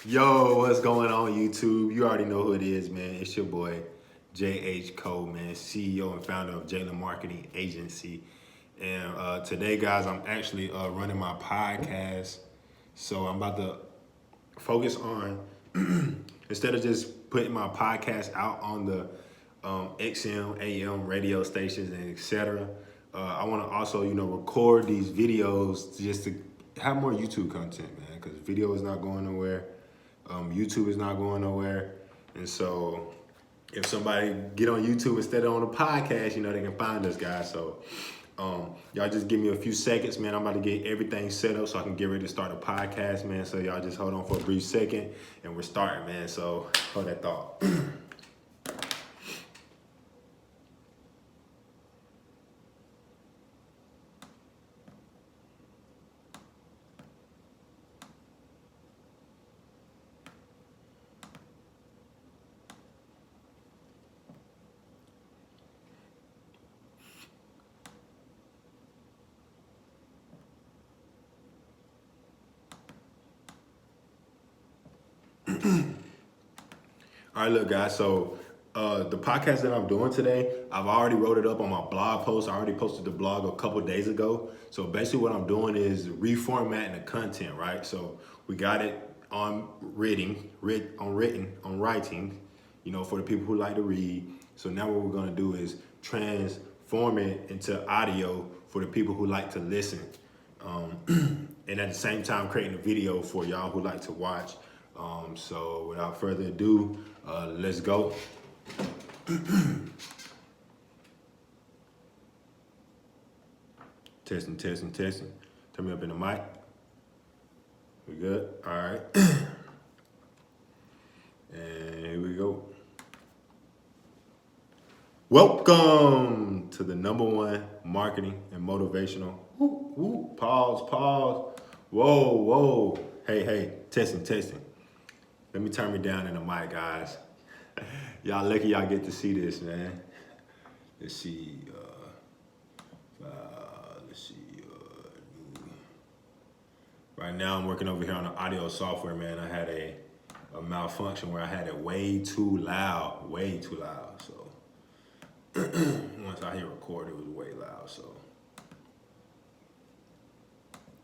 Yo, what's going on, YouTube? You already know who it is, man. It's your boy, JHCO, man, CEO and founder of Jalen Marketing Agency. And today, guys, I'm actually running my podcast. So I'm about to focus on, instead of just putting my podcast out on the XM, AM radio stations, and etc. I want to also, record these videos just to have more YouTube content, man, because video is not going nowhere. YouTube is not going nowhere. And so if somebody get on YouTube instead of on a podcast, they can find us, guys. So y'all just give me a few seconds, man. I'm about to get everything set up so I can get ready to start a podcast, man. So y'all just hold on for a brief second and we're starting, man. So hold that thought. All right, look, guys. So the podcast that I'm doing today, I've already wrote it up on my blog post. I already posted the blog a couple days ago. So basically, what I'm doing is reformatting the content, right? So we got it on writing, for the people who like to read. So now what we're gonna do is transform it into audio for the people who like to listen. And at the same time creating a video for y'all who like to watch. So without further ado, let's go. Testing. Turn me up in the mic. We good? All right. And here we go. Welcome to the #1 marketing and motivational. Pause. Whoa. Hey, testing. Let me turn me down in the mic, guys. Y'all lucky y'all get to see this, man. Let's see. Right now I'm working over here on the audio software, man. I had a malfunction where I had it way too loud. So once I hit record, it was way loud. So,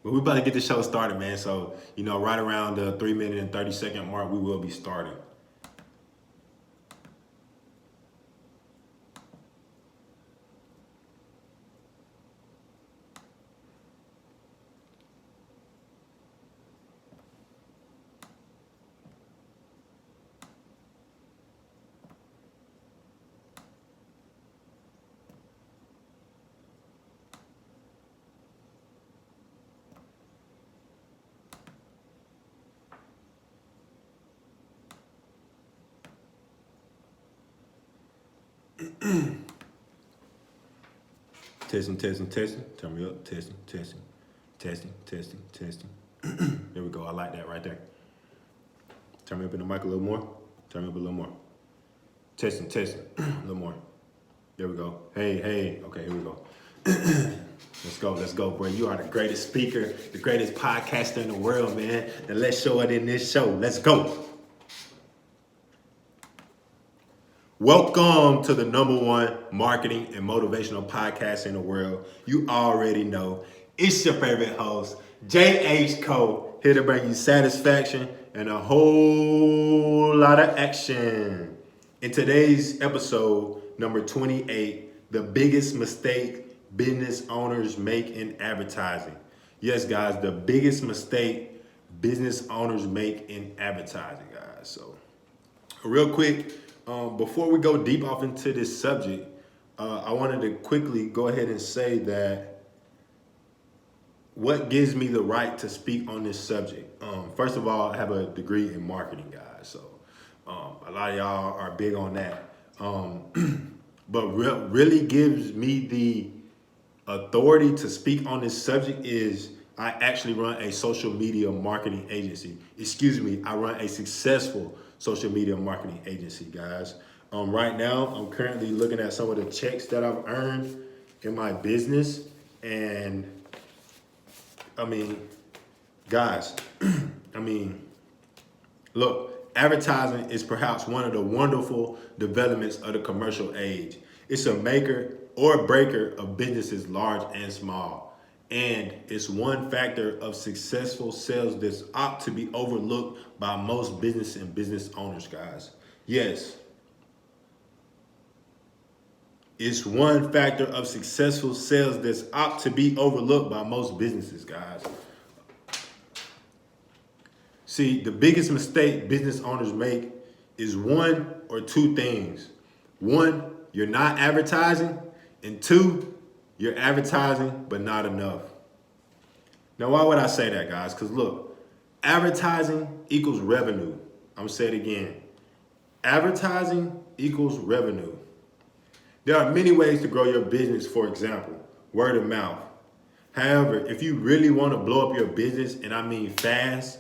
but we about to get the show started, man. So right around the 3 minute and 30 second mark, we will be starting. Testing. Turn me up. Testing. There we go. I like that right there. Turn me up in the mic a little more. Turn me up a little more. Testing. A little more. There we go. Hey. Okay, here we go. Let's go, bro. You are the greatest speaker, the greatest podcaster in the world, man. And let's show it in this show. Let's go. Welcome to the #1 marketing and motivational podcast in the world. You already know it's your favorite host, JHCO, here to bring you satisfaction and a whole lot of action. In today's episode, number 28, the biggest mistake business owners make in advertising. Yes, guys, the biggest mistake business owners make in advertising, guys. So, real quick, before we go deep off into this subject, I wanted to quickly go ahead and say that what gives me the right to speak on this subject? First of all, I have a degree in marketing, guys. So a lot of y'all are big on that. But really gives me the authority to speak on this subject is I actually run a social media marketing agency. I run a successful social media marketing agency, guys. Right now, I'm currently looking at some of the checks that I've earned in my business. And I mean, guys, Look, advertising is perhaps one of the wonderful developments of the commercial age. It's a maker or breaker of businesses large and small. And it's one factor of successful sales that's ought to be overlooked by most business and business owners, guys. Yes, it's one factor of successful sales that's ought to be overlooked by most businesses, guys. See, the biggest mistake business owners make is one or two things. One, you're not advertising, and two, you're advertising but not enough. Now, why would I say that, guys? Because look, advertising equals revenue. I'm gonna say it again. Advertising equals revenue. There are many ways to grow your business, for example, word of mouth. However, if you really want to blow up your business, and I mean fast,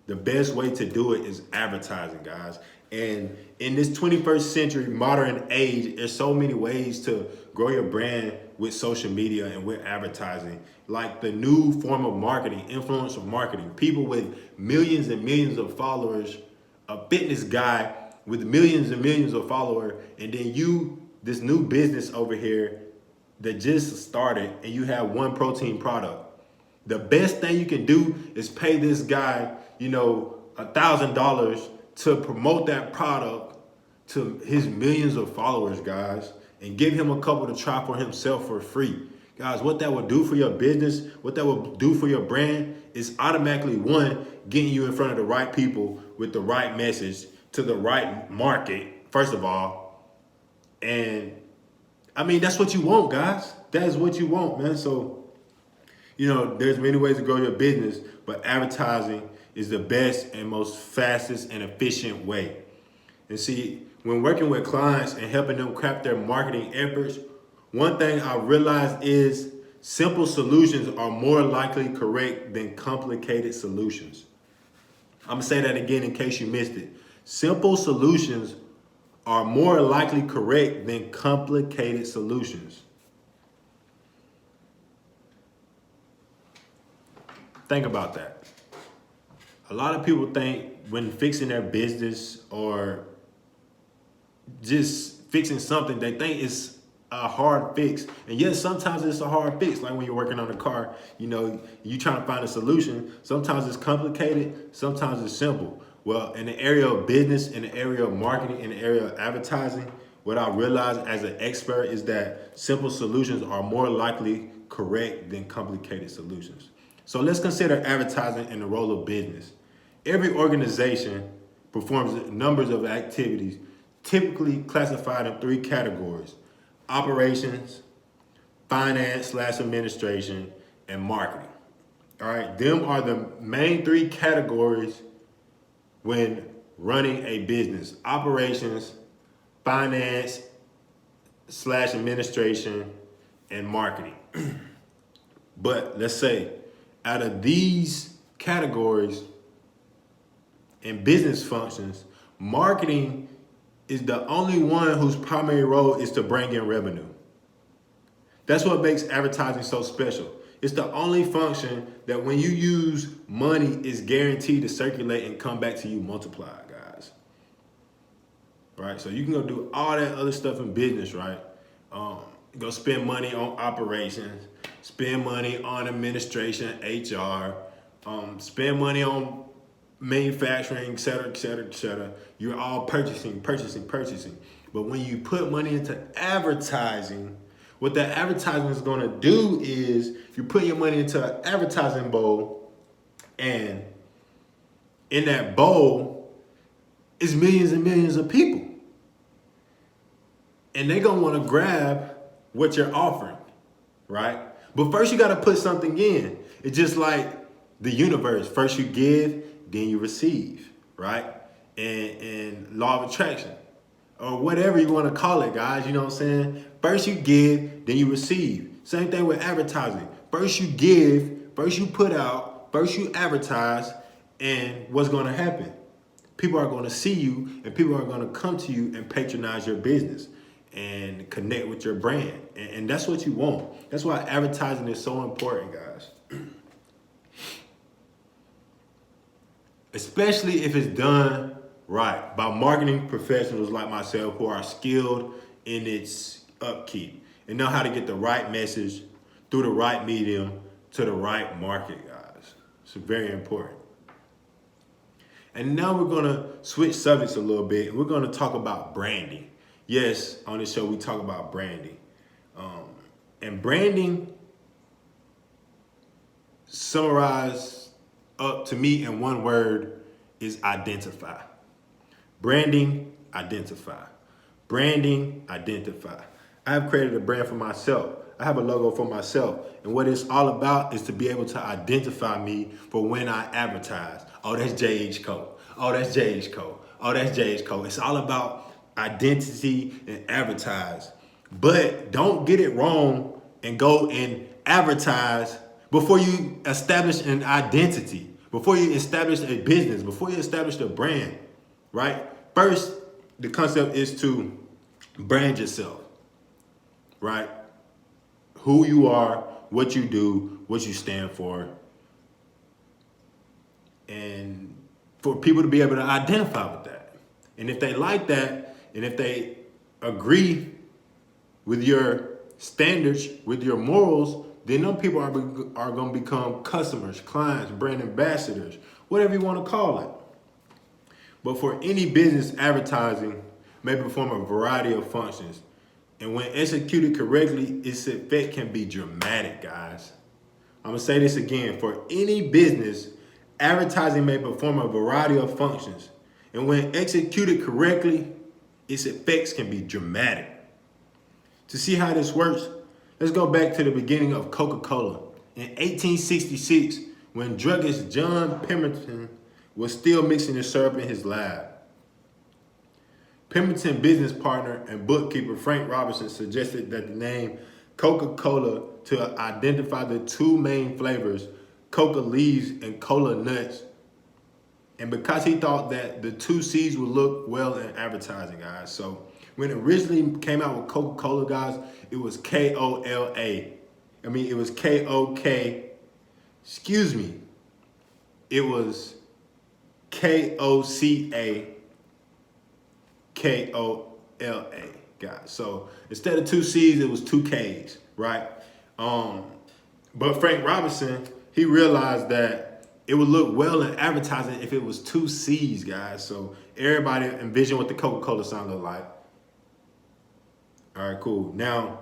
the best way to do it is advertising, guys. And in this 21st century modern age, there's so many ways to grow your brand with social media and with advertising. Like the new form of marketing, influencer marketing. People with millions and millions of followers, a fitness guy with millions and millions of followers, and then you, this new business over here that just started, and you have one protein product. The best thing you can do is pay this guy, $1,000 to promote that product to his millions of followers, guys, and give him a couple to try for himself for free. Guys, what that would do for your business, what that would do for your brand is automatically, one, getting you in front of the right people with the right message to the right market, first of all. And I mean, that's what you want, guys. That is what you want, man. So, there's many ways to grow your business, but advertising is the best and most fastest and efficient way. And see, when working with clients and helping them craft their marketing efforts, one thing I realized is simple solutions are more likely correct than complicated solutions. I'm gonna say that again in case you missed it. Simple solutions are more likely correct than complicated solutions. Think about that. A lot of people think when fixing their business or just fixing something, they think it's a hard fix. And yes, sometimes it's a hard fix. Like when you're working on a car, you trying to find a solution. Sometimes it's complicated, sometimes it's simple. Well, in the area of business, in the area of marketing, in the area of advertising, what I realized as an expert is that simple solutions are more likely correct than complicated solutions. So let's consider advertising in the role of business. Every organization performs numbers of activities typically classified in three categories: operations, finance/administration, and marketing. All right, them are the main three categories when running a business: operations, finance/administration, and marketing. But let's say out of these categories and business functions, marketing is the only one whose primary role is to bring in revenue. That's what makes advertising so special. It's the only function that when you use money is guaranteed to circulate and come back to you multiplied, guys. Right? So you can go do all that other stuff in business, right? Go spend money on operations, spend money on administration, HR, spend money on manufacturing, et cetera, et cetera, et cetera. You're all purchasing. But when you put money into advertising, what that advertising is going to do is you put your money into an advertising bowl, and in that bowl is millions and millions of people. And they're going to want to grab what you're offering, right? But first you got to put something in. It's just like the universe. First you give, then you receive, right? And law of attraction, or whatever you want to call it, guys. You know what I'm saying? First you give, then you receive. Same thing with advertising. First you give, first you put out, first you advertise, and what's going to happen? People are going to see you, and people are going to come to you and patronize your business and connect with your brand. And that's what you want. That's why advertising is so important, guys. especially if it's done right by marketing professionals like myself who are skilled in its upkeep and know how to get the right message through the right medium to the right market, guys. It's very important. And now we're gonna switch subjects a little bit. We're gonna talk about branding. Yes, on this show we talk about branding. And branding, summarized up to me in one word, is identify. Branding, identify. Branding, identify. I have created a brand for myself. I have a logo for myself. And what it's all about is to be able to identify me for when I advertise. Oh, that's JHCO. Oh, that's JHCO. Oh, that's JHCO. It's all about identity and advertise. But don't get it wrong and go and advertise before you establish an identity, before you establish a business, before you establish a brand, right? First, the concept is to brand yourself, right? Who you are, what you do, what you stand for, and for people to be able to identify with that. And if they like that, and if they agree with your standards, with your morals, then them people are going to become customers, clients, brand ambassadors, whatever you want to call it. But for any business, advertising may perform a variety of functions. And when executed correctly, its effect can be dramatic, guys. I'm going to say this again. For any business, advertising may perform a variety of functions. And when executed correctly, its effects can be dramatic. To see how this works, let's go back to the beginning of Coca-Cola. In 1866, when druggist John Pemberton was still mixing the syrup in his lab. Pemberton business partner and bookkeeper Frank Robinson suggested that the name Coca-Cola to identify the two main flavors, coca leaves and cola nuts. And because he thought that the two C's would look well in advertising, guys. So when it originally came out with Coca-Cola, guys, it was K-O-L-A. I mean, it was K-O-K. Excuse me. It was K-O-C-A. K-O-L-A, guys. So instead of two C's, it was two K's, right? But Frank Robinson, he realized that it would look well in advertising if it was two C's, guys. So everybody envision what the Coca-Cola sign looked like. All right, cool. Now,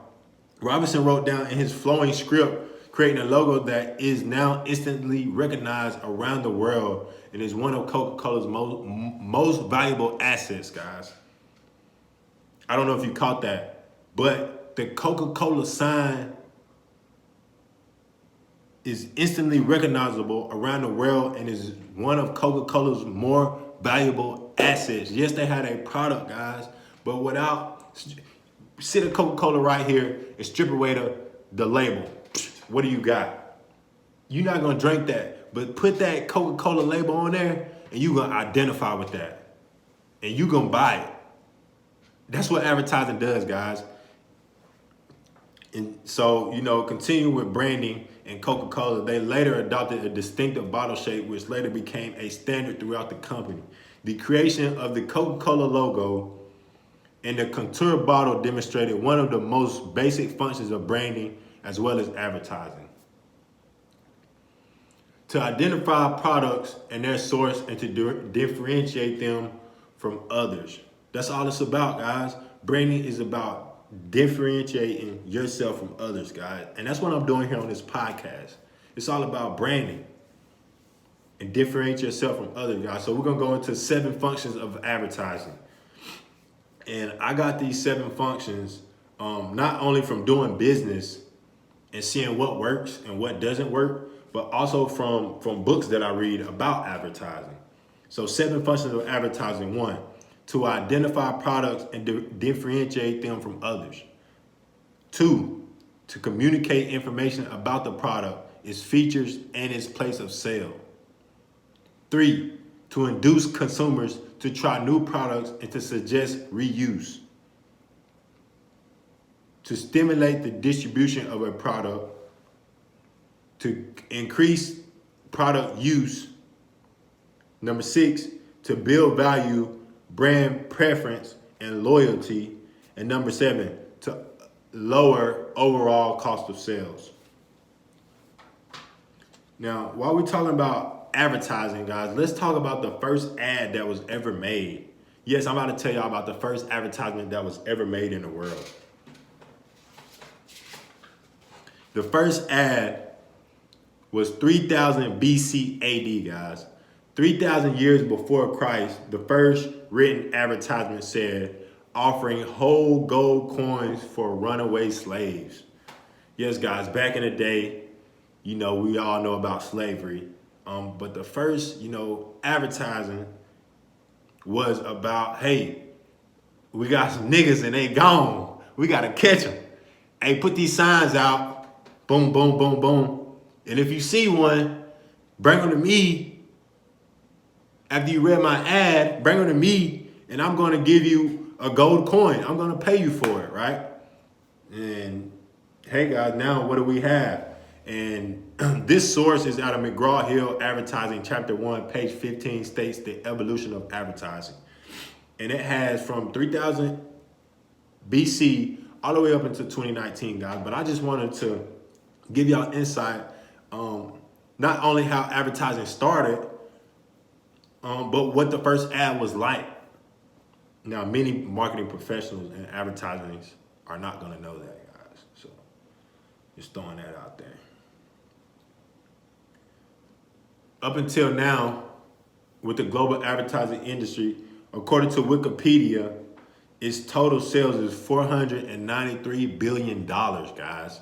Robinson wrote down in his flowing script, creating a logo that is now instantly recognized around the world and is one of Coca-Cola's most valuable assets, guys. I don't know if you caught that, but the Coca-Cola sign is instantly recognizable around the world and is one of Coca-Cola's more valuable assets. Yes, they had a product, guys, but without, sit a Coca-Cola right here and strip away the label. What do you got? You're not gonna drink that, but put that Coca-Cola label on there and you're gonna identify with that. And you're gonna buy it. That's what advertising does, guys. And so, continue with branding and Coca-Cola. They later adopted a distinctive bottle shape, which later became a standard throughout the company. The creation of the Coca-Cola logo and the contour bottle demonstrated one of the most basic functions of branding as well as advertising. To identify products and their source and to differentiate them from others. That's all it's about, guys. Branding is about differentiating yourself from others, guys. And that's what I'm doing here on this podcast. It's all about branding and differentiate yourself from others, guys. So we're going to go into 7 functions of advertising. And I got these 7 functions not only from doing business and seeing what works and what doesn't work, but also from books that I read about advertising. So 7 functions of advertising. 1, to identify products and differentiate them from others. 2, to communicate information about the product, its features, and its place of sale. 3, to induce consumers to try new products and to suggest reuse. To stimulate the distribution of a product, to increase product use. Number 6, to build value, brand preference, and loyalty. And number 7, to lower overall cost of sales. Now, while we're talking about advertising, guys, let's talk about the first ad that was ever made. Yes, I'm about to tell y'all about the first advertisement that was ever made in the world. The first ad was 3000 BC AD, guys. 3,000 years before Christ, the first written advertisement said, offering whole gold coins for runaway slaves. Yes, guys, back in the day, we all know about slavery. But the first, advertising was about, hey, we got some niggas and they gone. We got to catch them. Hey, put these signs out. Boom, boom, boom, boom. And if you see one, bring them to me. After you read my ad, bring them to me, and I'm going to give you a gold coin. I'm going to pay you for it, right? And hey, guys, now what do we have? And this source is out of McGraw-Hill Advertising, Chapter 1, page 15, states the evolution of advertising. And it has from 3000 BC all the way up into 2019, guys. But I just wanted to give y'all insight not only how advertising started, but what the first ad was like. Now, many marketing professionals and advertising are not going to know that, guys. So just throwing that out there. Up until now, with the global advertising industry, according to Wikipedia, its total sales is $493 billion, guys.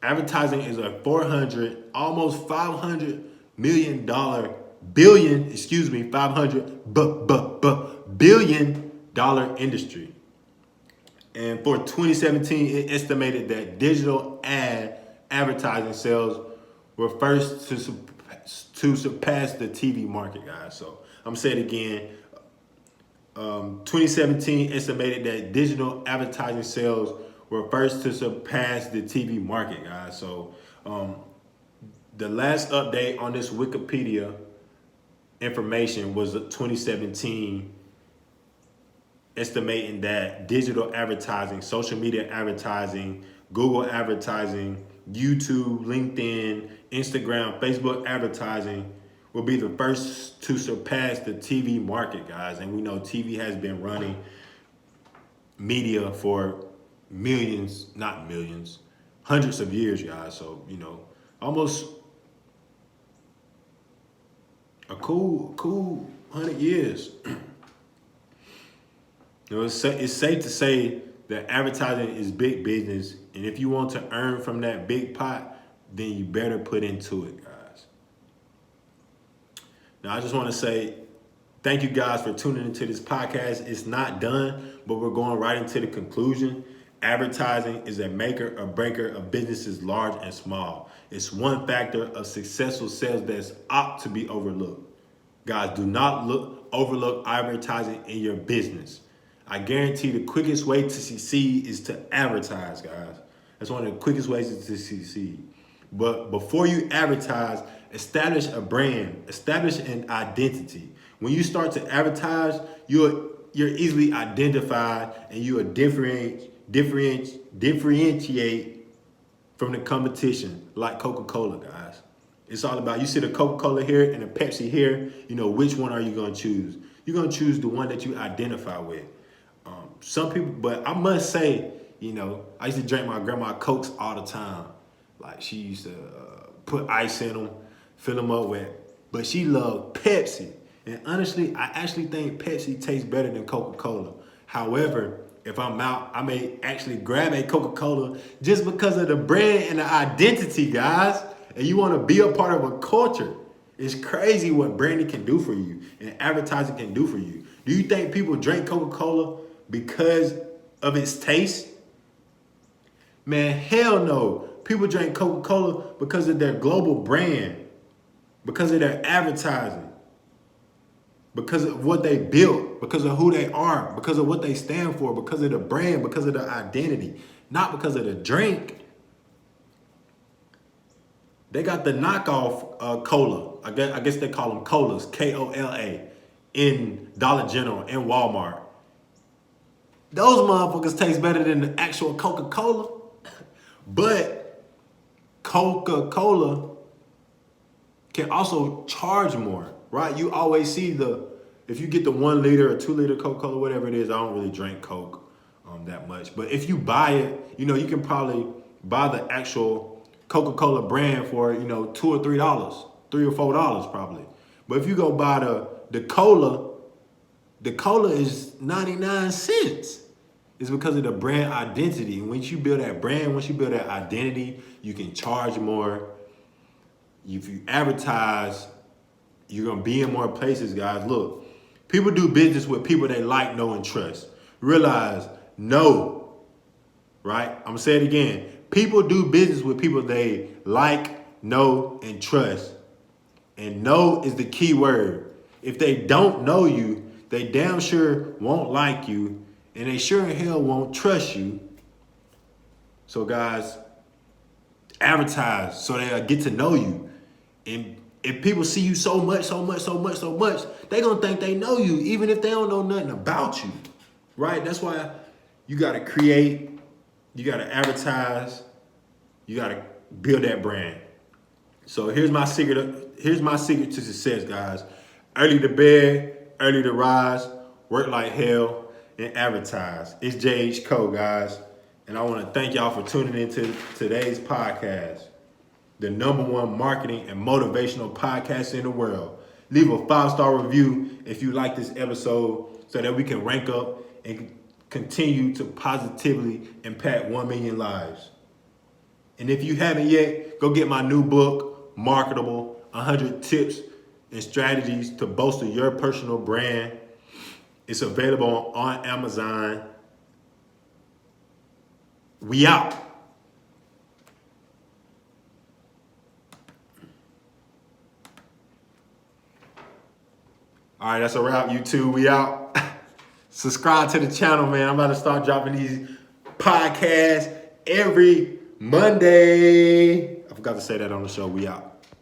Advertising is a almost $500 billion industry. And for 2017, it estimated that digital advertising sales were first to surpass the TV market, guys. So I'm gonna say it again. 2017 estimated that digital advertising sales were first to surpass the TV market, guys. So the last update on this Wikipedia information was 2017, estimating that digital advertising, social media advertising, Google advertising, YouTube, LinkedIn, Instagram, Facebook advertising will be the first to surpass the TV market, guys. And we know TV has been running media for hundreds of years, guys. So, almost a cool 100 years. It's safe to say that advertising is big business, and if you want to earn from that big pot, then you better put into it, guys. Now, I just want to say thank you guys for tuning into this podcast. It's not done, but we're going right into the conclusion. Advertising is a maker or breaker of businesses large and small. It's one factor of successful sales that's ought to be overlooked. Guys, do not overlook advertising in your business. I guarantee the quickest way to succeed is to advertise, guys. That's one of the quickest ways to succeed. But before you advertise, establish a brand, establish an identity. When you start to advertise, you're easily identified and you will differentiate from the competition, like Coca-Cola, guys. It's all about, you see the Coca-Cola here and the Pepsi here, which one are you going to choose? You're going to choose the one that you identify with. Some people, but I must say, I used to drink my grandma Cokes all the time. Like, she used to put ice in them, fill them up with, but she loved Pepsi. And honestly, I actually think Pepsi tastes better than Coca-Cola. However, if I'm out, I may actually grab a Coca-Cola just because of the brand and the identity, guys. And you want to be a part of a culture. It's crazy what branding can do for you and advertising can do for you. Do you think people drink Coca-Cola because of its taste? Man, hell no. People drink Coca-Cola because of their global brand, because of their advertising, because of what they built, because of who they are, because of what they stand for, because of the brand, because of the identity, not because of the drink. They got the knockoff cola. I guess they call them colas, Kola, in Dollar General and Walmart. Those motherfuckers taste better than the actual Coca-Cola. But Coca-Cola can also charge more, right? You always see if you get the 1 liter or 2 liter Coca-Cola, whatever it is, I don't really drink Coke that much. But if you buy it, you can probably buy the actual Coca-Cola brand for, $2 or $3, $3 or $4 probably. But if you go buy the cola is 99 cents. It's because of the brand identity. And once you build that brand, once you build that identity, you can charge more. If you advertise, you're going to be in more places, guys. Look, people do business with people they like, know, and trust. Realize, know, right? I'm going to say it again. People do business with people they like, know, and trust. And know is the key word. If they don't know you, they damn sure won't like you. And they sure in hell won't trust you. So guys, advertise so they'll get to know you. And if people see you so much, they gonna think they know you, even if they don't know nothing about you, right? That's why you gotta create, you gotta advertise, you gotta build that brand. So here's my secret to success, guys. Early to bed, early to rise, work like hell, and advertise. It's JHCO, guys. And I want to thank y'all for tuning into today's podcast, the #1 marketing and motivational podcast in the world. Leave a 5-star review if you like this episode so that we can rank up and continue to positively impact 1 million lives. And if you haven't yet, go get my new book, Marketable, 100 Tips and Strategies to Bolster Your Personal Brand. It's available on Amazon. We out. All right, that's a wrap, YouTube. We out. Subscribe to the channel, man. I'm about to start dropping these podcasts every Monday. I forgot to say that on the show. We out.